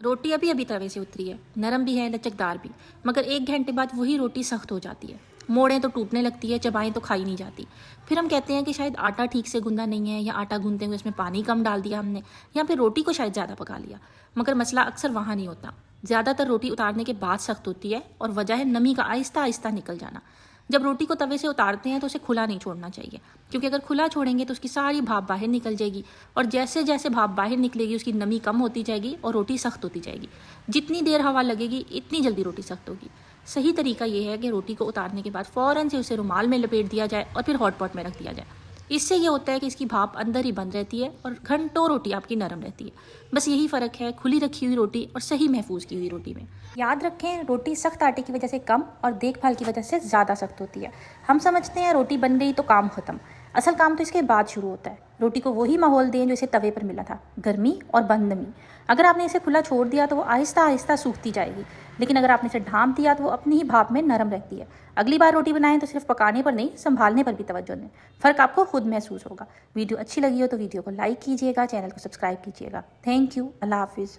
रोटी अभी अभी तवे से उतरी है, नरम भी है लचकदार भी, मगर 1 घंटे बाद वही रोटी सख्त हो जाती है। मोड़ें तो टूटने लगती है, चबाएं तो खाई नहीं जाती। फिर हम कहते हैं कि शायद आटा ठीक से गूंदा नहीं है, या आटा गूंदते हुए उसमें पानी कम डाल दिया हमने, या फिर रोटी को शायद ज़्यादा पका लिया। मगर मसला अक्सर वहाँ नहीं होता। ज़्यादातर रोटी उतारने के बाद सख्त होती है, और वजह है नमी का आहिस्ता आहिस्ता निकल जाना। जब रोटी को तवे से उतारते हैं तो उसे खुला नहीं छोड़ना चाहिए, क्योंकि अगर खुला छोड़ेंगे तो उसकी सारी भाप बाहर निकल जाएगी, और जैसे जैसे भाप बाहर निकलेगी उसकी नमी कम होती जाएगी और रोटी सख्त होती जाएगी। जितनी देर हवा लगेगी इतनी जल्दी रोटी सख्त होगी। सही तरीका यह है कि रोटी को उतारने के बाद फ़ौरन से उसे रुमाल में लपेट दिया जाए और फिर हॉट पॉट में रख दिया जाए। इससे ये होता है कि इसकी भाप अंदर ही बंद रहती है और घंटों रोटी आपकी नरम रहती है। बस यही फ़र्क है खुली रखी हुई रोटी और सही महफूज की हुई रोटी में। याद रखें, रोटी सख्त आटे की वजह से कम और देखभाल की वजह से ज़्यादा सख्त होती है। हम समझते हैं रोटी बन गई तो काम ख़त्म। असल काम तो इसके बाद शुरू होता है। रोटी को वही माहौल दें जो इसे तवे पर मिला था, गर्मी और बंद नमी। अगर आपने इसे खुला छोड़ दिया तो वो आहिस्ता आहिस्ता सूखती जाएगी, लेकिन अगर आपने इसे ढांप दिया तो वो अपनी ही भाप में नरम रहती है। अगली बार रोटी बनाएं तो सिर्फ पकाने पर नहीं, संभालने पर भी तवज्जो दें। फ़र्क आपको खुद महसूस होगा। वीडियो अच्छी लगी हो तो वीडियो को लाइक कीजिएगा, चैनल को सब्सक्राइब कीजिएगा। Thank you. अल्लाह हाफिज़।